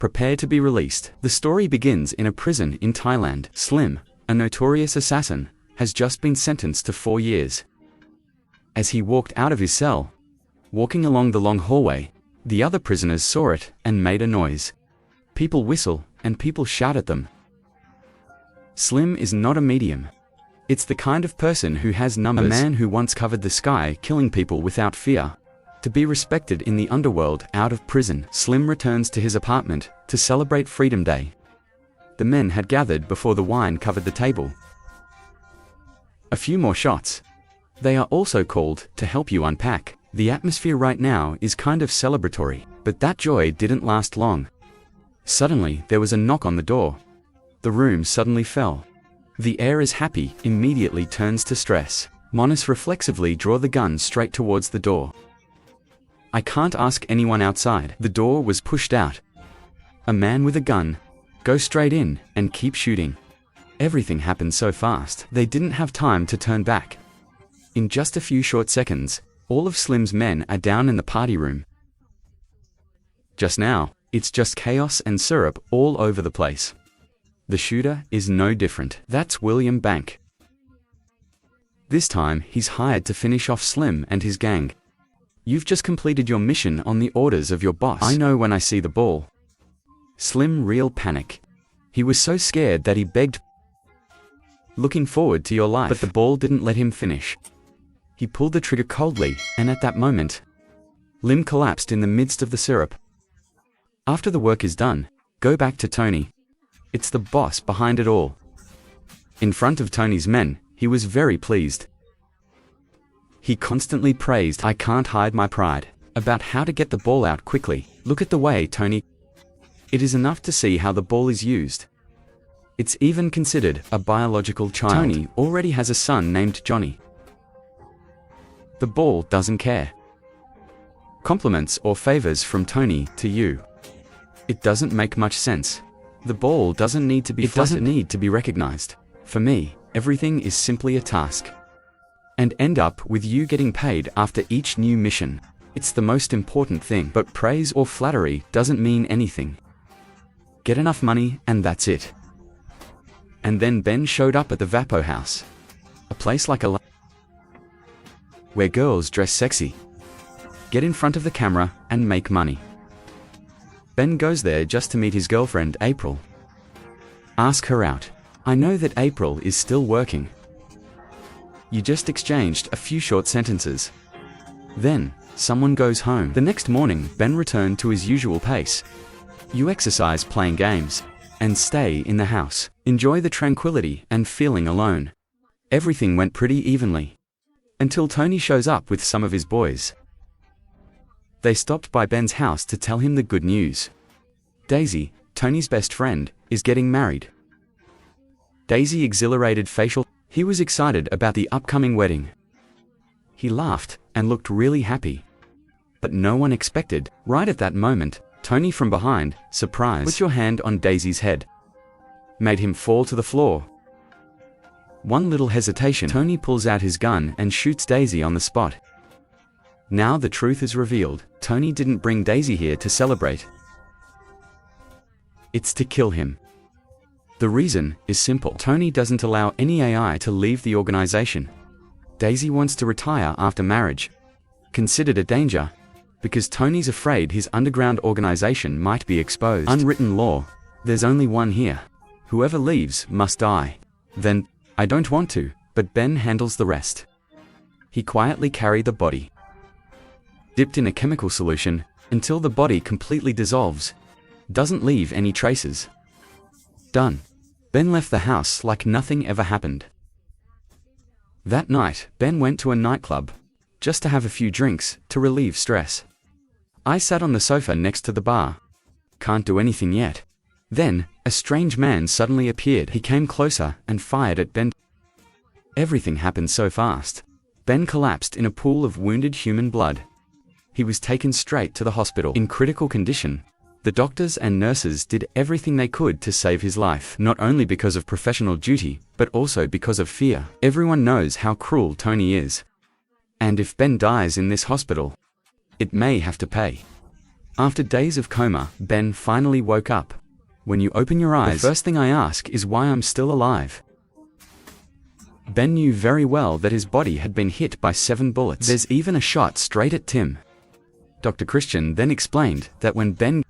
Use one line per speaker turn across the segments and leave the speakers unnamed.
Prepare to be released. The story begins in a prison in Thailand. Slim, a notorious assassin, has just been sentenced to 4 years. As he walked out of his cell, walking along the long hallway, the other prisoners saw it and made a noise. People whistle and people shout at them. Slim is not a medium. It's the kind of person who has numbers. A man who once covered the sky, killing people without fear. To be respected in the underworld out of prison, Slim returns to his apartment to celebrate Freedom Day. The men had gathered before the wine covered the table. A few more shots. They are also called to help you unpack. The atmosphere right now is kind of celebratory, but that joy didn't last long. Suddenly, there was a knock on the door. The room suddenly fell. The air is happy, immediately turns to stress. Monis reflexively draw the gun straight towards the door. I can't ask anyone outside. The door was pushed out. A man with a gun. Go straight in and keep shooting. Everything happened so fast, they didn't have time to turn back. In just a few short seconds, all of Slim's men are down in the party room. Just now, it's just chaos and syrup all over the place. The shooter is no different. That's William Bank. This time, he's hired to finish off Slim and his gang. You've just completed your mission on the orders of your boss. I know when I see the ball. Slim real panic. He was so scared that he begged, looking forward to your life. But the ball didn't let him finish. He pulled the trigger coldly, and at that moment, Lim collapsed in the midst of the syrup. After the work is done, go back to Tony. It's the boss behind it all. In front of Tony's men, he was very pleased. He constantly praised, I can't hide my pride, about how to get the ball out quickly. Look at the way, Tony. It is enough to see how the ball is used. It's even considered a biological child. Tony already has a son named Johnny. The ball doesn't care. Compliments or favors from Tony to you. It doesn't make much sense. The ball doesn't need to be flattered. It doesn't need to be recognized. For me, everything is simply a task. And end up with you getting paid after each new mission. It's the most important thing, but praise or flattery doesn't mean anything. Get enough money and that's it. And then Ben showed up at the Vapo house. A place like a where girls dress sexy, get in front of the camera and make money. Ben goes there just to meet his girlfriend April. Ask her out. I know that April is still working. You just exchanged a few short sentences. Then, someone goes home. The next morning, Ben returned to his usual pace. You exercise playing games, and stay in the house. Enjoy the tranquility and feeling alone. Everything went pretty evenly. Until Tony shows up with some of his boys. They stopped by Ben's house to tell him the good news. Daisy, Tony's best friend, is getting married. Daisy exhilarated facial. He was excited about the upcoming wedding. He laughed and looked really happy. But no one expected, right at that moment, Tony from behind, surprised, put your hand on Daisy's head. Made him fall to the floor. One little hesitation, Tony pulls out his gun and shoots Daisy on the spot. Now the truth is revealed, Tony didn't bring Daisy here to celebrate. It's to kill him. The reason is simple. Tony doesn't allow any AI to leave the organization. Daisy wants to retire after marriage. Considered a danger, because Tony's afraid his underground organization might be exposed. Unwritten law. There's only one here. Whoever leaves must die. Then, I don't want to, but Ben handles the rest. He quietly carried the body. Dipped in a chemical solution, until the body completely dissolves. Doesn't leave any traces. Done. Ben left the house like nothing ever happened. That night, Ben went to a nightclub, just to have a few drinks, to relieve stress. I sat on the sofa next to the bar. Can't do anything yet. Then, a strange man suddenly appeared. He came closer and fired at Ben. Everything happened so fast. Ben collapsed in a pool of wounded human blood. He was taken straight to the hospital in critical condition. The doctors and nurses did everything they could to save his life, not only because of professional duty, but also because of fear. Everyone knows how cruel Tony is. And if Ben dies in this hospital, it may have to pay. After days of coma, Ben finally woke up. When you open your eyes, the first thing I ask is why I'm still alive. Ben knew very well that his body had been hit by 7 bullets. There's even a shot straight at Tim. Dr. Christian then explained that when Ben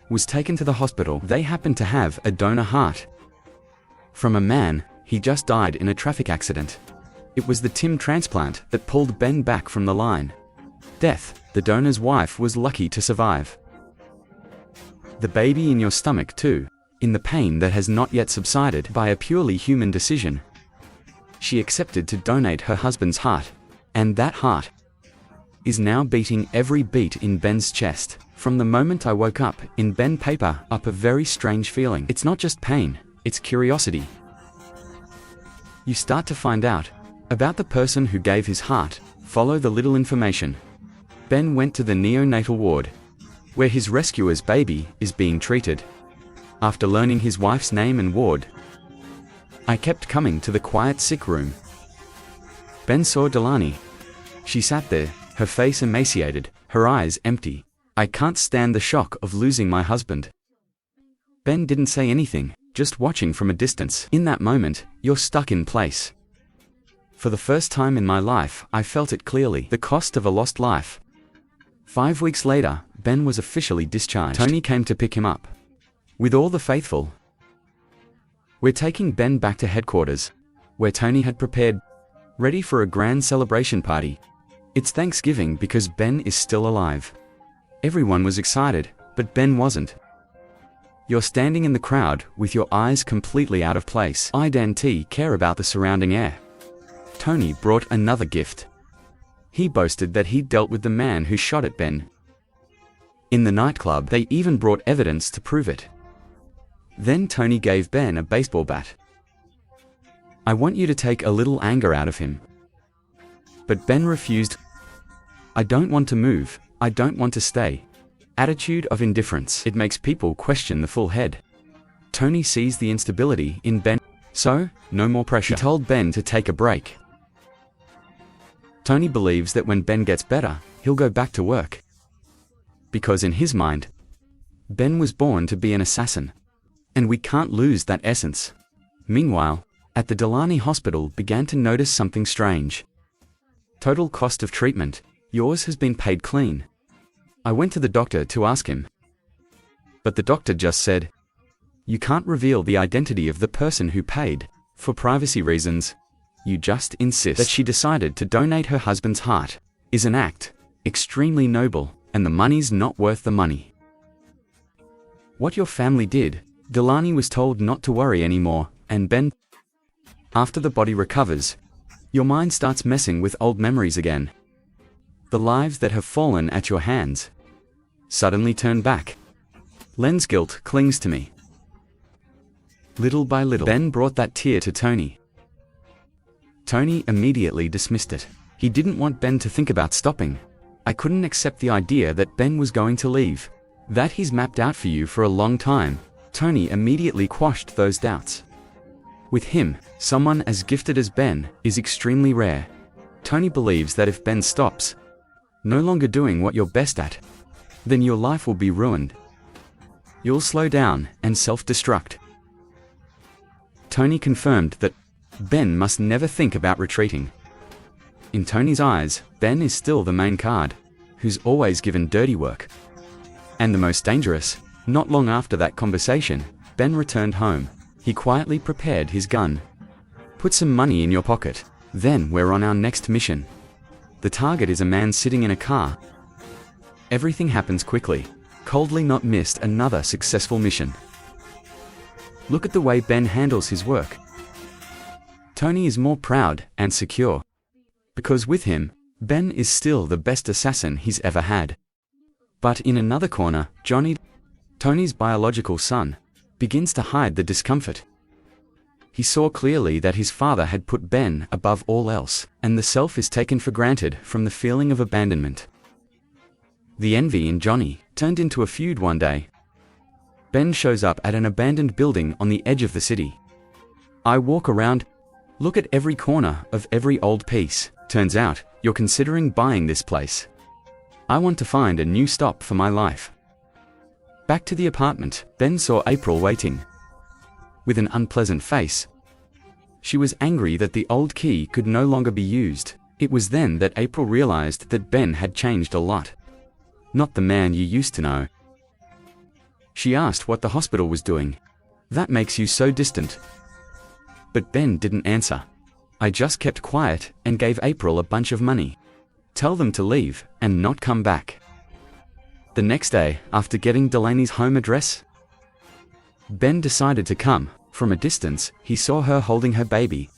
was taken to the hospital, they happened to have a donor heart from a man he just died in a traffic accident. It was the Tim transplant that pulled Ben back from the line. Death. The donor's wife was lucky to survive. The baby in your stomach too, in the pain that has not yet subsided by a purely human decision. She accepted to donate her husband's heart, and that heart is now beating every beat in Ben's chest. From the moment I woke up, in Ben paper up a very strange feeling. It's not just pain, it's curiosity. You start to find out about the person who gave his heart, follow the little information. Ben went to the neonatal ward, where his rescuer's baby is being treated. After learning his wife's name and ward, I kept coming to the quiet sick room. Ben saw Delaney. She sat there, her face emaciated, her eyes empty. I can't stand the shock of losing my husband. Ben didn't say anything, just watching from a distance. In that moment, you're stuck in place. For the first time in my life, I felt it clearly, the cost of a lost life. 5 weeks later, Ben was officially discharged. Tony came to pick him up. With all the faithful. We're taking Ben back to headquarters, where Tony had prepared, ready for a grand celebration party. It's Thanksgiving because Ben is still alive. Everyone was excited, but Ben wasn't. You're standing in the crowd with your eyes completely out of place. I didn't care about the surrounding air. Tony brought another gift. He boasted that he'd dealt with the man who shot at Ben. In the nightclub, they even brought evidence to prove it. Then Tony gave Ben a baseball bat. I want you to take a little anger out of him. But Ben refused. I don't want to move, I don't want to stay. Attitude of indifference. It makes people question the full head. Tony sees the instability in Ben. So, no more pressure. He told Ben to take a break. Tony believes that when Ben gets better, he'll go back to work. Because in his mind, Ben was born to be an assassin. And we can't lose that essence. Meanwhile, at the Delaney hospital began to notice something strange. Total cost of treatment. Yours has been paid clean. I went to the doctor to ask him. But the doctor just said, you can't reveal the identity of the person who paid. For privacy reasons, you just insist. That she decided to donate her husband's heart is an act extremely noble, and the money's not worth the money. What your family did, Delaney was told not to worry anymore, and Ben. After the body recovers, your mind starts messing with old memories again. The lives that have fallen at your hands suddenly turn back. Len's guilt clings to me. Little by little, Ben brought that tear to Tony. Tony immediately dismissed it. He didn't want Ben to think about stopping. I couldn't accept the idea that Ben was going to leave. That he's mapped out for you for a long time. Tony immediately quashed those doubts. With him, someone as gifted as Ben is extremely rare. Tony believes that if Ben stops, no longer doing what you're best at, then your life will be ruined. You'll slow down and self-destruct. Tony confirmed that Ben must never think about retreating. In Tony's eyes, Ben is still the main card, who's always given dirty work. And the most dangerous. Not long after that conversation, Ben returned home. He quietly prepared his gun. Put some money in your pocket, then we're on our next mission. The target is a man sitting in a car. Everything happens quickly. Coldly not missed another successful mission. Look at the way Ben handles his work. Tony is more proud and secure. Because with him, Ben is still the best assassin he's ever had. But in another corner, Johnny, Tony's biological son, begins to hide the discomfort. He saw clearly that his father had put Ben above all else, and the self is taken for granted from the feeling of abandonment. The envy in Johnny turned into a feud one day. Ben shows up at an abandoned building on the edge of the city. I walk around, look at every corner of every old piece. Turns out, you're considering buying this place. I want to find a new stop for my life. Back to the apartment, Ben saw April waiting. With an unpleasant face. She was angry that the old key could no longer be used. It was then that April realized that Ben had changed a lot. Not the man you used to know. She asked what the hospital was doing. That makes you so distant. But Ben didn't answer. I just kept quiet and gave April a bunch of money. Tell them to leave and not come back. The next day, after getting Delaney's home address, Ben decided to come. From a distance, he saw her holding her baby.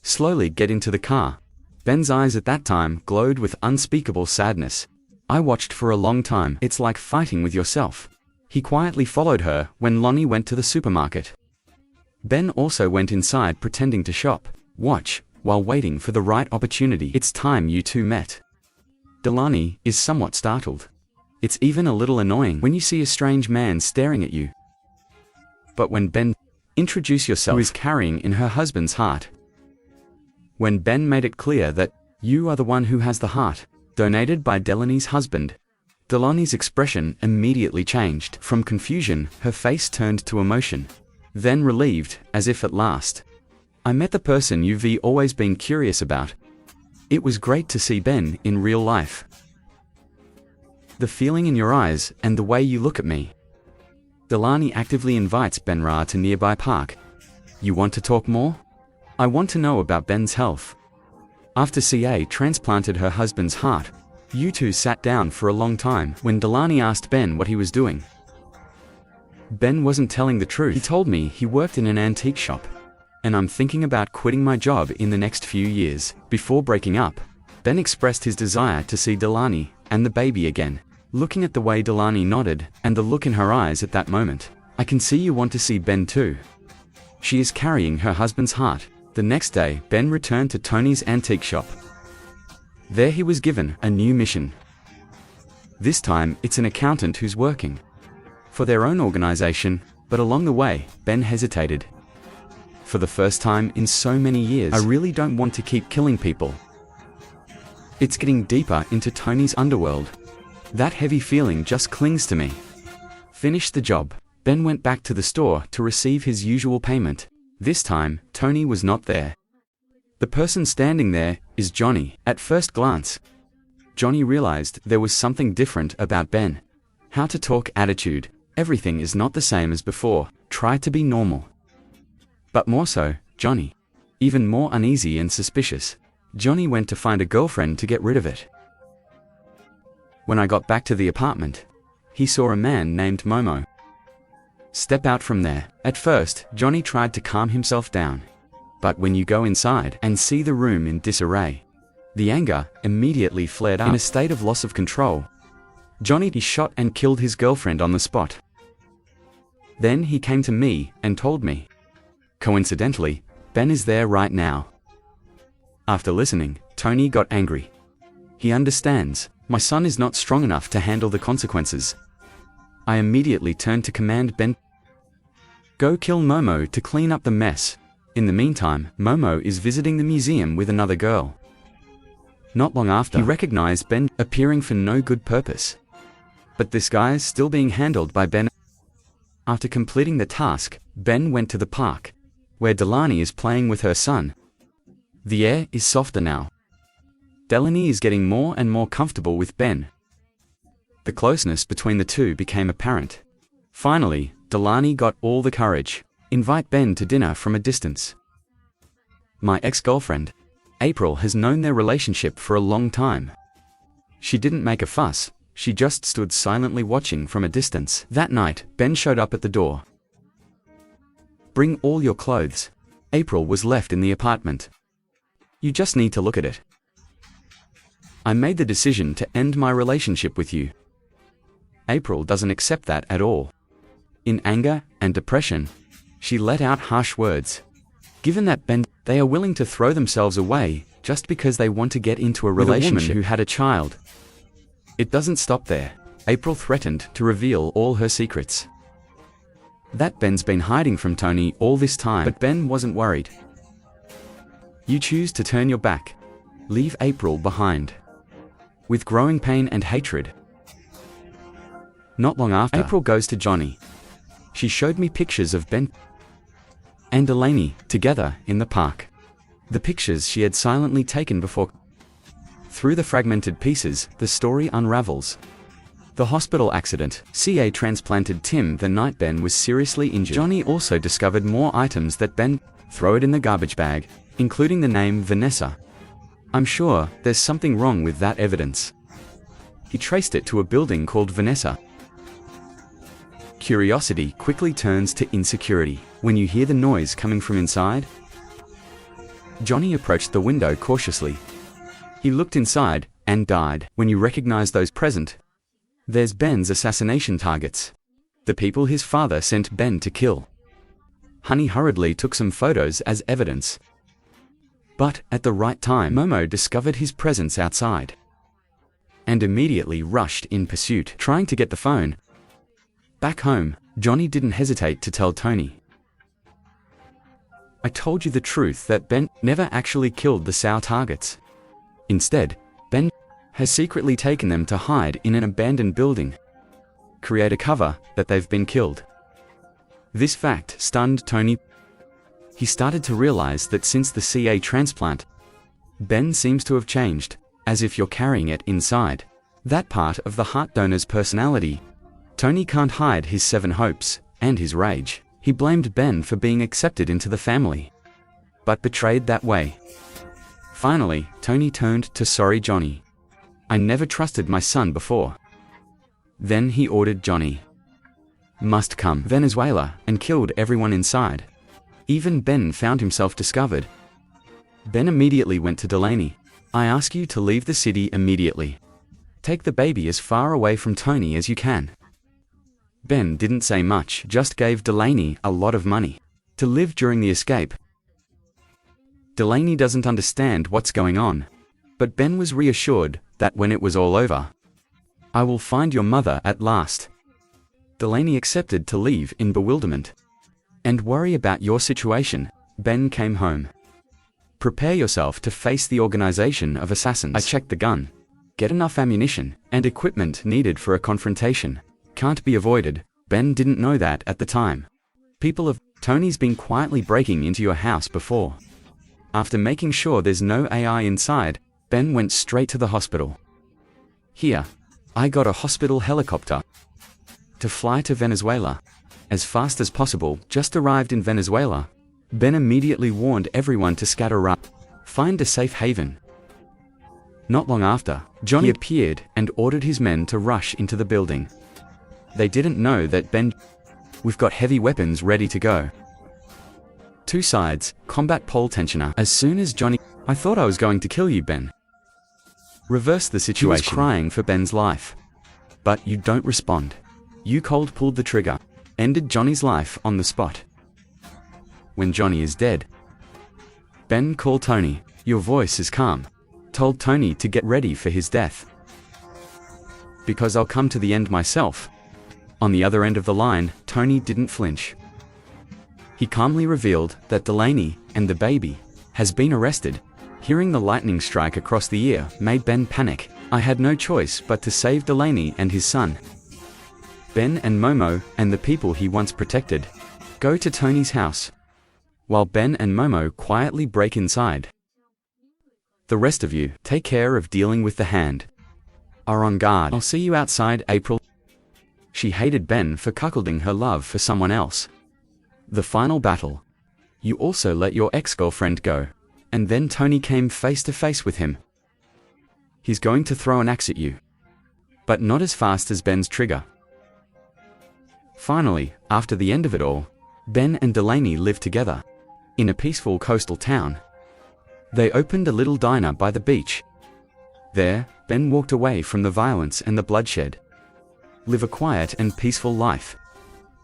Slowly get into the car. Ben's eyes at that time glowed with unspeakable sadness. I watched for a long time. It's like fighting with yourself. He quietly followed her when Lonnie went to the supermarket. Ben also went inside pretending to shop. Watch, while waiting for the right opportunity. It's time you two met. Delaney is somewhat startled. It's even a little annoying when you see a strange man staring at you. But when Ben introduced yourself, who is carrying in her husband's heart. When Ben made it clear that you are the one who has the heart, donated by Delaney's husband, Delaney's expression immediately changed. From confusion, her face turned to emotion. Then relieved, as if at last. I met the person you've always been curious about. It was great to see Ben in real life. The feeling in your eyes and the way you look at me. Delaney actively invites Benra to nearby park. You want to talk more? I want to know about Ben's health. After CA transplanted her husband's heart, you two sat down for a long time. When Delaney asked Ben what he was doing, Ben wasn't telling the truth. He told me he worked in an antique shop. And I'm thinking about quitting my job in the next few years. Before breaking up, Ben expressed his desire to see Delaney and the baby again. Looking at the way Delaney nodded and the look in her eyes at that moment, I can see you want to see Ben too. She is carrying her husband's heart. The next day, Ben returned to Tony's antique shop. There he was given a new mission. This time, it's an accountant who's working for their own organization, but along the way, Ben hesitated. For the first time in so many years, I really don't want to keep killing people. It's getting deeper into Tony's underworld. That heavy feeling just clings to me. Finish the job. Ben went back to the store to receive his usual payment. This time, Tony was not there. The person standing there is Johnny. At first glance, Johnny realized there was something different about Ben. How to talk attitude. Everything is not the same as before. Try to be normal. But more so, Johnny. Even more uneasy and suspicious. Johnny went to find a girlfriend to get rid of it. When I got back to the apartment, he saw a man named Momo step out from there. At first, Johnny tried to calm himself down. But when you go inside and see the room in disarray, the anger immediately flared up. In a state of loss of control, Johnny shot and killed his girlfriend on the spot. Then he came to me and told me. Coincidentally, Ben is there right now. After listening, Tony got angry. He understands. My son is not strong enough to handle the consequences. I immediately turned to command Ben. Go kill Momo to clean up the mess. In the meantime, Momo is visiting the museum with another girl. Not long after, he recognized Ben appearing for no good purpose. But this guy is still being handled by Ben. After completing the task, Ben went to the park, where Delaney is playing with her son. The air is softer now. Delaney is getting more and more comfortable with Ben. The closeness between the two became apparent. Finally, Delaney got all the courage. Invite Ben to dinner from a distance. My ex-girlfriend, April, has known their relationship for a long time. She didn't make a fuss, she just stood silently watching from a distance. That night, Ben showed up at the door. Bring all your clothes. April was left in the apartment. You just need to look at it. I made the decision to end my relationship with you. April doesn't accept that at all. In anger and depression, she let out harsh words. Given that Ben, they are willing to throw themselves away just because they want to get into a relationship with a woman who had a child. It doesn't stop there. April threatened to reveal all her secrets. That Ben's been hiding from Tony all this time, but Ben wasn't worried. You choose to turn your back. Leave April behind. with growing pain and hatred. Not long after, April goes to Johnny. She showed me pictures of Ben and Delaney together in the park. The pictures she had silently taken before. Through the fragmented pieces, the story unravels. The hospital accident. CA transplanted Tim the night Ben was seriously injured. Johnny also discovered more items that Ben throw it in the garbage bag, including the name Vanessa. I'm sure there's something wrong with that evidence. He traced it to a building called Vanessa. Curiosity quickly turns to insecurity when you hear the noise coming from inside. Johnny approached the window cautiously. He looked inside and died. When you recognize those present, there's Ben's assassination targets. The people his father sent Ben to kill. Honey hurriedly took some photos as evidence. But at the right time, Momo discovered his presence outside and immediately rushed in pursuit, trying to get the phone. Back home, Johnny didn't hesitate to tell Tony. I told you the truth that Ben never actually killed the Sow targets. Instead, Ben has secretly taken them to hide in an abandoned building. Create a cover that they've been killed. This fact stunned Tony. He started to realize that since the CA transplant, Ben seems to have changed, as if you're carrying it inside. That part of the heart donor's personality. Tony can't hide his 7 hopes and his rage. He blamed Ben for being accepted into the family, but betrayed that way. Finally, Tony turned to sorry Johnny. I never trusted my son before. Then he ordered Johnny must come Venezuela and killed everyone inside. Even Ben found himself discovered. Ben immediately went to Delaney. I ask you to leave the city immediately. Take the baby as far away from Tony as you can. Ben didn't say much, just gave Delaney a lot of money to live during the escape. Delaney doesn't understand what's going on, but Ben was reassured that when it was all over, I will find your mother at last. Delaney accepted to leave in bewilderment. And worry about your situation, Ben came home. Prepare yourself to face the organization of assassins. I checked the gun. Get enough ammunition and equipment needed for a confrontation. Can't be avoided. Ben didn't know that at the time. People of Tony's been quietly breaking into your house before. After making sure there's no AI inside, Ben went straight to the hospital. Here, I got a hospital helicopter to fly to Venezuela. As fast as possible, just arrived in Venezuela. Ben immediately warned everyone to scatter up, find a safe haven. Not long after, Johnny appeared and ordered his men to rush into the building. They didn't know that we've got heavy weapons ready to go. 2 sides, combat pole tensioner. As soon as Johnny, I thought I was going to kill you, Ben. Reverse the situation. He was crying for Ben's life. But you don't respond. You cold pulled the trigger. Ended Johnny's life on the spot. When Johnny is dead, Ben called Tony. Your voice is calm. Told Tony to get ready for his death. Because I'll come to the end myself. On the other end of the line, Tony didn't flinch. He calmly revealed that Delaney and the baby has been arrested. Hearing the lightning strike across the ear made Ben panic. I had no choice but to save Delaney and his son. Ben and Momo and the people he once protected go to Tony's house, while Ben and Momo quietly break inside. The rest of you take care of dealing with the hand. Are on guard. I'll see you outside, April. She hated Ben for cuckolding her love for someone else. The final battle. You also let your ex-girlfriend go. And then Tony came face to face with him. He's going to throw an axe at you. But not as fast as Ben's trigger. Finally, after the end of it all, Ben and Delaney lived together in a peaceful coastal town. They opened a little diner by the beach. There, Ben walked away from the violence and the bloodshed. Live a quiet and peaceful life,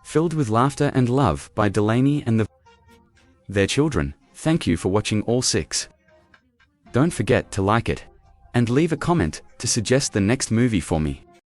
filled with laughter and love by Delaney and their children. Thank you for watching all 6. Don't forget to like it and leave a comment to suggest the next movie for me.